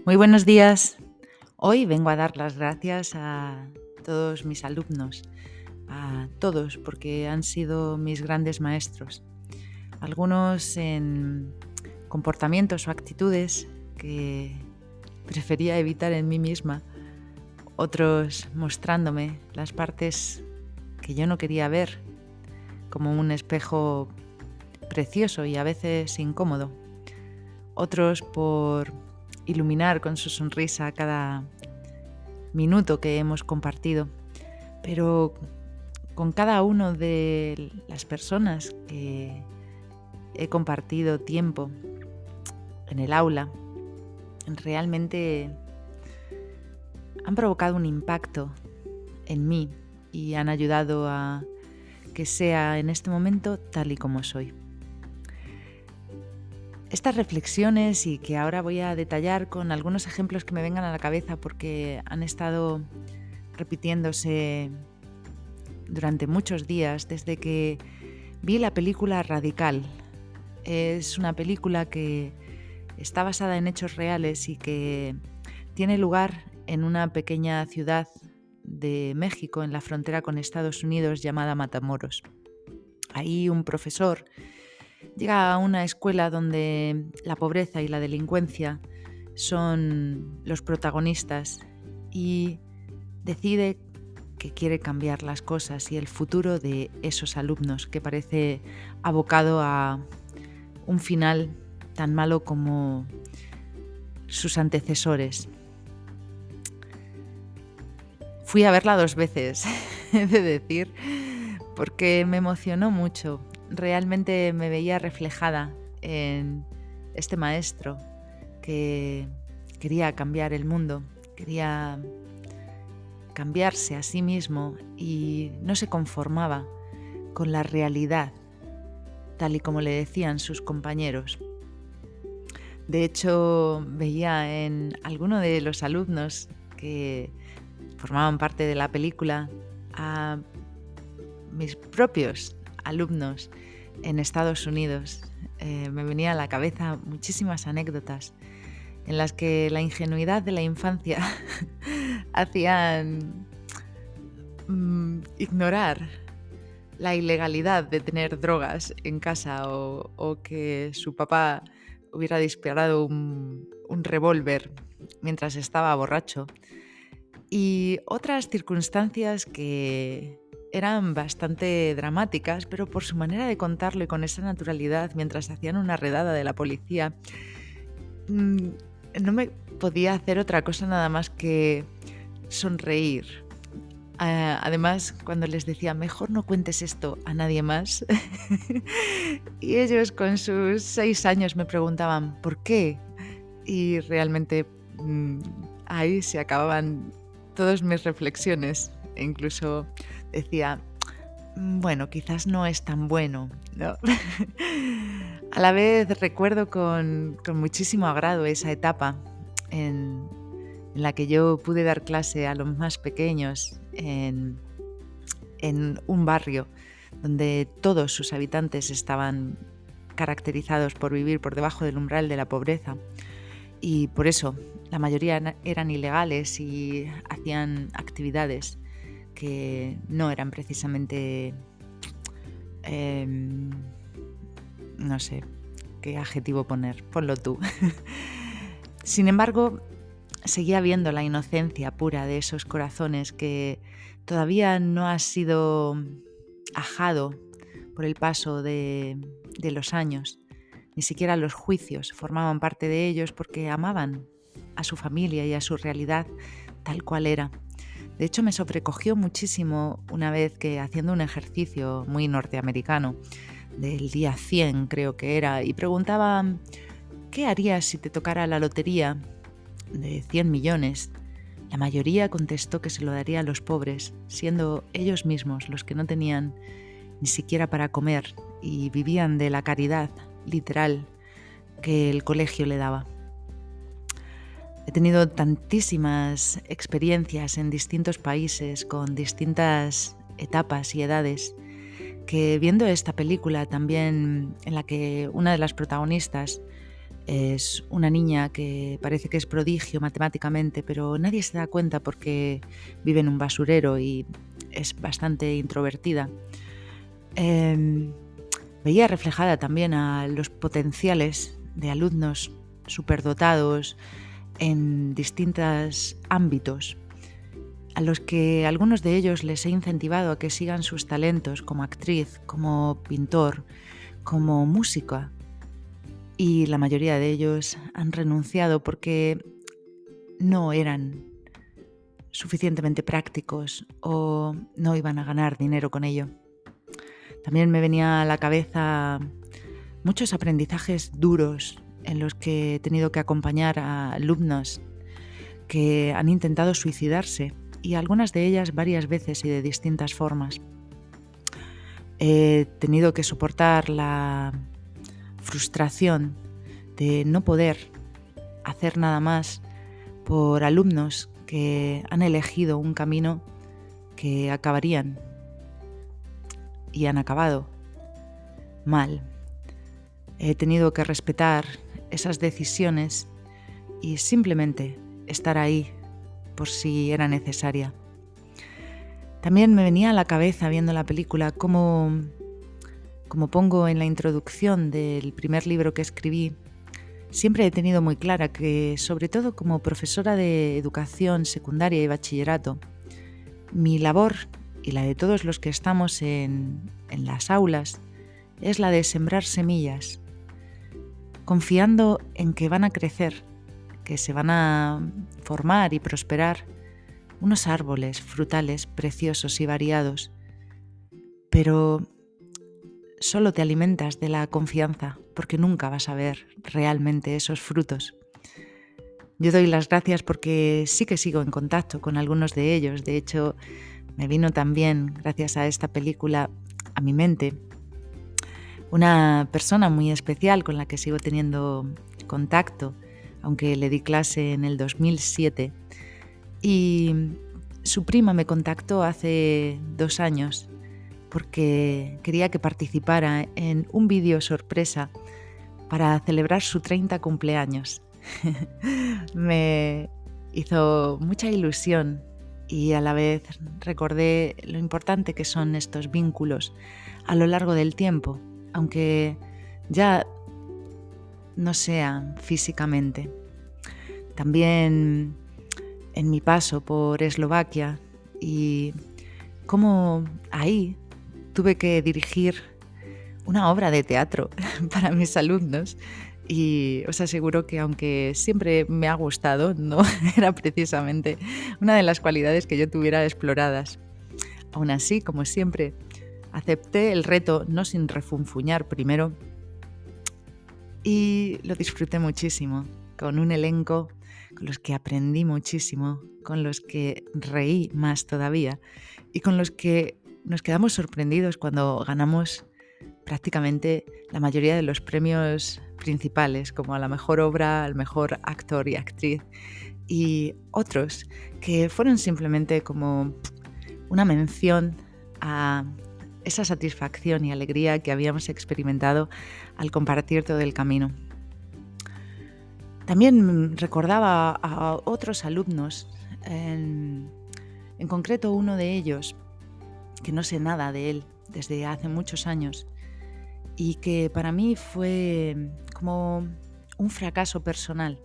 Muy buenos días. Hoy vengo a dar las gracias a todos mis alumnos, a todos, porque han sido mis grandes maestros. Algunos en comportamientos o actitudes que prefería evitar en mí misma, otros mostrándome las partes que yo no quería ver, como un espejo precioso y a veces incómodo. Otros por iluminar con su sonrisa cada minuto que hemos compartido. Pero con cada uno de las personas que he compartido tiempo en el aula, realmente han provocado un impacto en mí y han ayudado a que sea en este momento tal y como soy. Estas reflexiones y que ahora voy a detallar con algunos ejemplos que me vengan a la cabeza porque han estado repitiéndose durante muchos días desde que vi la película Radical. Es una película que está basada en hechos reales y que tiene lugar en una pequeña ciudad de México en la frontera con Estados Unidos llamada Matamoros. Ahí un profesor llega a una escuela donde la pobreza y la delincuencia son los protagonistas y decide que quiere cambiar las cosas y el futuro de esos alumnos, que parece abocado a un final tan malo como sus antecesores. Fui a verla 2 veces, he de decir, porque me emocionó mucho. Realmente me veía reflejada en este maestro que quería cambiar el mundo, quería cambiarse a sí mismo y no se conformaba con la realidad, tal y como le decían sus compañeros. De hecho, veía en alguno de los alumnos que formaban parte de la película a mis propios alumnos en Estados Unidos. Me venía a la cabeza muchísimas anécdotas en las que la ingenuidad de la infancia hacían ignorar la ilegalidad de tener drogas en casa o que su papá hubiera disparado un revólver mientras estaba borracho. Y otras circunstancias que eran bastante dramáticas, pero por su manera de contarlo y con esa naturalidad mientras hacían una redada de la policía, no me podía hacer otra cosa nada más que sonreír. Además, cuando les decía, mejor no cuentes esto a nadie más, y ellos con sus 6 años me preguntaban, ¿por qué? Y realmente ahí se acababan todas mis reflexiones. E incluso decía, bueno, quizás no es tan bueno, ¿no? A la vez recuerdo con muchísimo agrado esa etapa en la que yo pude dar clase a los más pequeños en un barrio donde todos sus habitantes estaban caracterizados por vivir por debajo del umbral de la pobreza. Y por eso la mayoría eran ilegales y hacían actividades que no eran precisamente, no sé qué adjetivo poner, ponlo tú. Sin embargo, seguía viendo la inocencia pura de esos corazones que todavía no ha sido ajado por el paso de los años. Ni siquiera los juicios formaban parte de ellos porque amaban a su familia y a su realidad tal cual era. De hecho, me sobrecogió muchísimo una vez que haciendo un ejercicio muy norteamericano, del día 100 creo que era, y preguntaba, ¿qué harías si te tocara la lotería de 100 millones? La mayoría contestó que se lo daría a los pobres, siendo ellos mismos los que no tenían ni siquiera para comer y vivían de la caridad literal que el colegio le daba. He tenido tantísimas experiencias en distintos países con distintas etapas y edades que viendo esta película también en la que una de las protagonistas Es una niña que parece que es prodigio matemáticamente, pero nadie se da cuenta porque vive en un basurero y es bastante introvertida. Em, Veía reflejada también a los potenciales de alumnos superdotados en distintos ámbitos, a los que algunos de ellos les he incentivado a que sigan sus talentos como actriz, como pintor, como música. Y la mayoría de ellos han renunciado porque no eran suficientemente prácticos o no iban a ganar dinero con ello. También me venía a la cabeza muchos aprendizajes duros en los que he tenido que acompañar a alumnos que han intentado suicidarse, y algunas de ellas varias veces y de distintas formas. He tenido que soportar la frustración de no poder hacer nada más por alumnos que han elegido un camino que acabarían y han acabado mal. He tenido que respetar esas decisiones y simplemente estar ahí por si era necesaria. También me venía a la cabeza viendo la película como pongo en la introducción del primer libro que escribí, siempre he tenido muy clara que, sobre todo como profesora de educación secundaria y bachillerato, mi labor y la de todos los que estamos en las aulas es la de sembrar semillas, confiando en que van a crecer, que se van a formar y prosperar unos árboles frutales preciosos y variados, pero solo te alimentas de la confianza porque nunca vas a ver realmente esos frutos. Yo doy las gracias porque sí que sigo en contacto con algunos de ellos. De hecho, me vino también, gracias a esta película, a mi mente una persona muy especial con la que sigo teniendo contacto, aunque le di clase en el 2007. Y su prima me contactó hace 2 años porque quería que participara en un vídeo sorpresa para celebrar su 30 cumpleaños. Me hizo mucha ilusión y a la vez recordé lo importante que son estos vínculos a lo largo del tiempo, aunque ya no sean físicamente. También en mi paso por Eslovaquia y cómo ahí tuve que dirigir una obra de teatro para mis alumnos, y os aseguro que aunque siempre me ha gustado, no era precisamente una de las cualidades que yo tuviera exploradas. Aún así, como siempre, acepté el reto no sin refunfuñar primero y lo disfruté muchísimo, con un elenco con los que aprendí muchísimo, con los que reí más todavía y con los que nos quedamos sorprendidos cuando ganamos prácticamente la mayoría de los premios principales, como a la mejor obra, al mejor actor y actriz, y otros que fueron simplemente como una mención a esa satisfacción y alegría que habíamos experimentado al compartir todo el camino. También recordaba a otros alumnos, en concreto uno de ellos, que no sé nada de él desde hace muchos años y que para mí fue como un fracaso personal.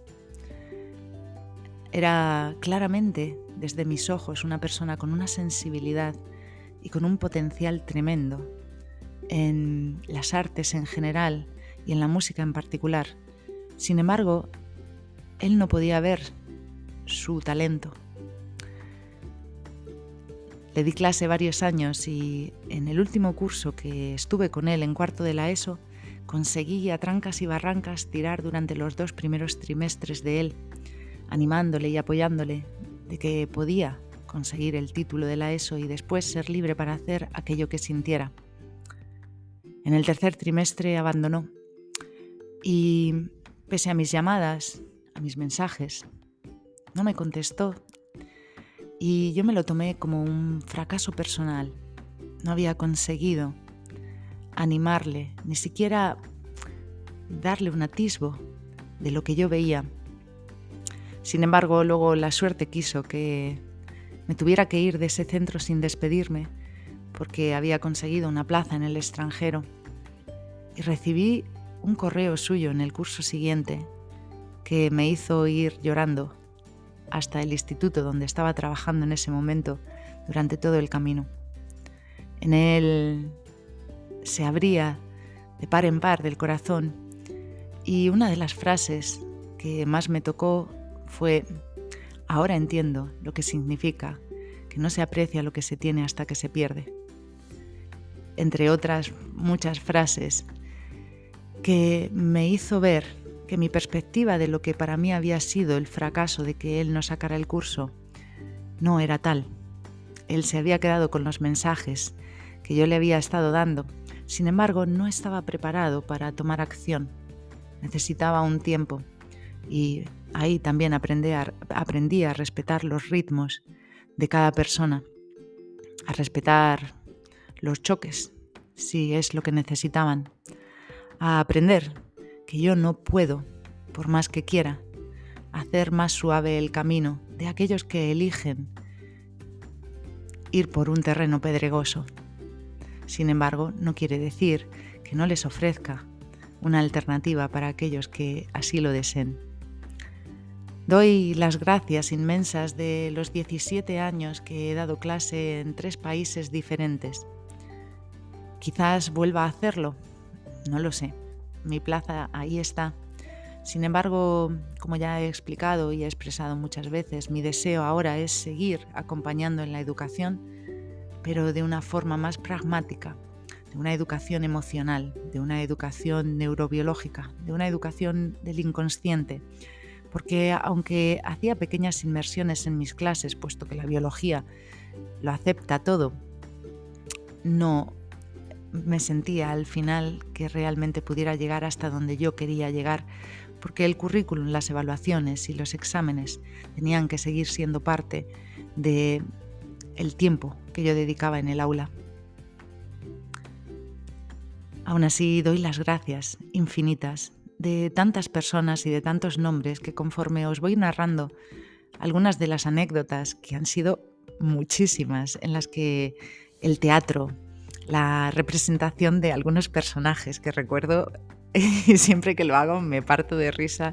Era claramente, desde mis ojos, una persona con una sensibilidad y con un potencial tremendo en las artes en general y en la música en particular. Sin embargo, él no podía ver su talento. Le di clase varios años y en el último curso que estuve con él en cuarto de la ESO, conseguí a trancas y barrancas tirar durante los 2 primeros trimestres de él, animándole y apoyándole de que podía conseguir el título de la ESO y después ser libre para hacer aquello que sintiera. En el tercer trimestre abandonó y, pese a mis llamadas, a mis mensajes, no me contestó. Y yo me lo tomé como un fracaso personal. No había conseguido animarle, ni siquiera darle un atisbo de lo que yo veía. Sin embargo, luego la suerte quiso que me tuviera que ir de ese centro sin despedirme, porque había conseguido una plaza en el extranjero. Y recibí un correo suyo en el curso siguiente que me hizo ir llorando hasta el instituto donde estaba trabajando en ese momento durante todo el camino. En él se abría de par en par del corazón y una de las frases que más me tocó fue: ahora entiendo lo que significa que no se aprecia lo que se tiene hasta que se pierde. Entre otras muchas frases que me hizo ver que mi perspectiva de lo que para mí había sido el fracaso de que él no sacara el curso no era tal. Él se había quedado con los mensajes que yo le había estado dando. Sin embargo, no estaba preparado para tomar acción. Necesitaba un tiempo y ahí también aprendí a respetar los ritmos de cada persona, a respetar los choques, si es lo que necesitaban, a aprender que yo no puedo, por más que quiera, hacer más suave el camino de aquellos que eligen ir por un terreno pedregoso. Sin embargo, no quiere decir que no les ofrezca una alternativa para aquellos que así lo deseen. Doy las gracias inmensas de los 17 años que he dado clase en 3 países diferentes. Quizás vuelva a hacerlo, no lo sé. Mi plaza ahí está. Sin embargo, como ya he explicado y he expresado muchas veces, mi deseo ahora es seguir acompañando en la educación, pero de una forma más pragmática, de una educación emocional, de una educación neurobiológica, de una educación del inconsciente. Porque aunque hacía pequeñas inmersiones en mis clases, puesto que la biología lo acepta todo, no me sentía al final que realmente pudiera llegar hasta donde yo quería llegar, porque el currículum, las evaluaciones y los exámenes tenían que seguir siendo parte del tiempo que yo dedicaba en el aula. Aún así, doy las gracias infinitas de tantas personas y de tantos nombres que, conforme os voy narrando algunas de las anécdotas, que han sido muchísimas, en las que el teatro, la representación de algunos personajes que recuerdo y siempre que lo hago me parto de risa,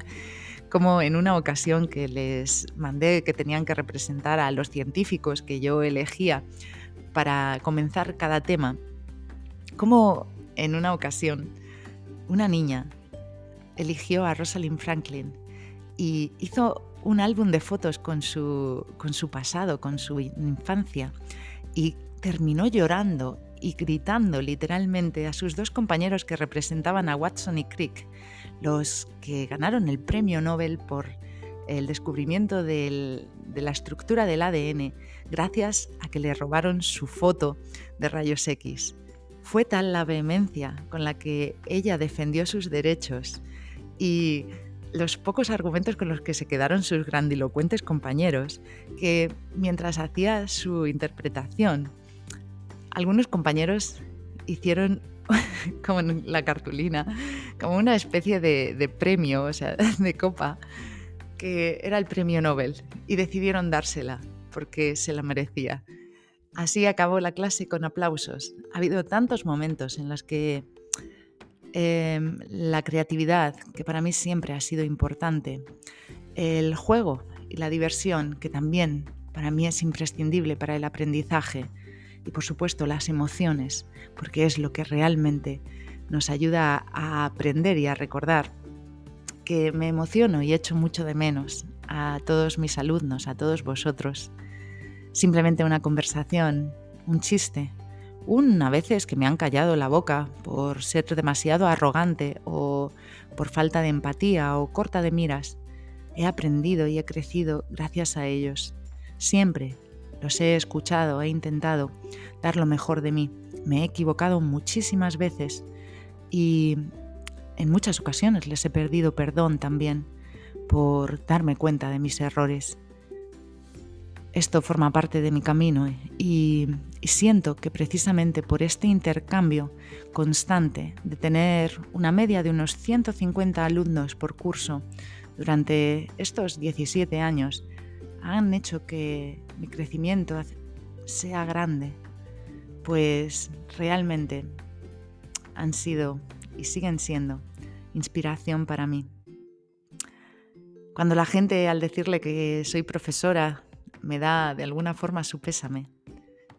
como en una ocasión que les mandé que tenían que representar a los científicos que yo elegía para comenzar cada tema, como en una ocasión una niña eligió a Rosalind Franklin y hizo un álbum de fotos con su pasado, con su infancia, y terminó llorando y gritando literalmente a sus 2 compañeros que representaban a Watson y Crick, los que ganaron el premio Nobel por el descubrimiento de la estructura del ADN gracias a que le robaron su foto de rayos X. Fue tal la vehemencia con la que ella defendió sus derechos y los pocos argumentos con los que se quedaron sus grandilocuentes compañeros, que mientras hacía su interpretación, algunos compañeros hicieron, como en la cartulina, como una especie de premio, o sea, de copa, que era el premio Nobel, y decidieron dársela porque se la merecía. Así acabó la clase con aplausos. Ha habido tantos momentos en los que la creatividad, que para mí siempre ha sido importante, el juego y la diversión, que también para mí es imprescindible para el aprendizaje, y por supuesto las emociones, porque es lo que realmente nos ayuda a aprender y a recordar, que me emociono y echo mucho de menos a todos mis alumnos, a todos vosotros. Simplemente una conversación, un chiste, a veces que me han callado la boca por ser demasiado arrogante o por falta de empatía o corta de miras. He aprendido y he crecido gracias a ellos. Siempre los he escuchado, he intentado dar lo mejor de mí. Me he equivocado muchísimas veces y en muchas ocasiones les he pedido perdón también por darme cuenta de mis errores. Esto forma parte de mi camino y siento que precisamente por este intercambio constante de tener una media de unos 150 alumnos por curso durante estos 17 años han hecho que mi crecimiento sea grande, pues realmente han sido y siguen siendo inspiración para mí. Cuando la gente, al decirle que soy profesora, me da de alguna forma su pésame,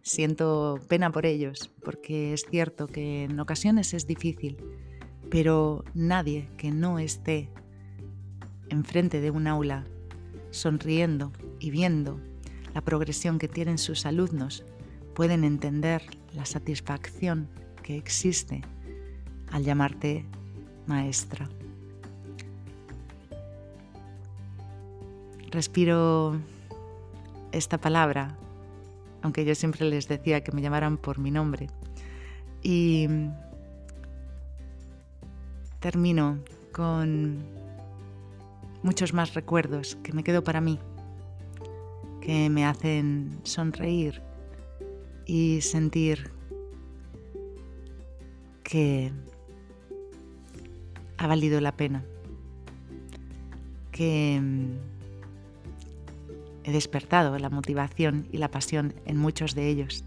siento pena por ellos, porque es cierto que en ocasiones es difícil, pero nadie que no esté enfrente de un aula sonriendo y viendo la progresión que tienen sus alumnos pueden entender la satisfacción que existe al llamarte maestra. Respiro esta palabra, aunque yo siempre les decía que me llamaran por mi nombre, y termino con muchos más recuerdos que me quedo para mí, que me hacen sonreír y sentir que ha valido la pena, que he despertado la motivación y la pasión en muchos de ellos,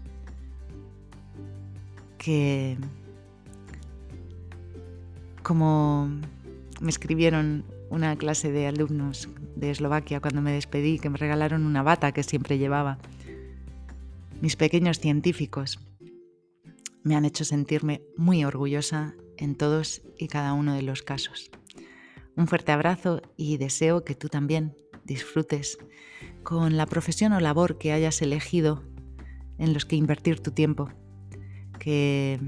que como me escribieron una clase de alumnos de Eslovaquia cuando me despedí, que me regalaron una bata que siempre llevaba, mis pequeños científicos me han hecho sentirme muy orgullosa en todos y cada uno de los casos. Un fuerte abrazo y deseo que tú también disfrutes con la profesión o labor que hayas elegido en los que invertir tu tiempo, que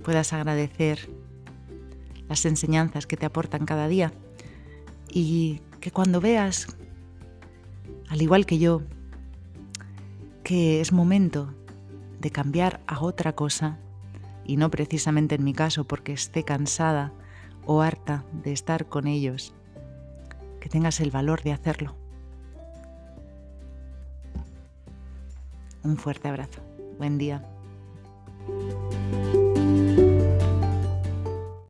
puedas agradecer las enseñanzas que te aportan cada día y que cuando veas, al igual que yo, que es momento de cambiar a otra cosa, y no precisamente en mi caso porque esté cansada o harta de estar con ellos, que tengas el valor de hacerlo. Un fuerte abrazo. Buen día.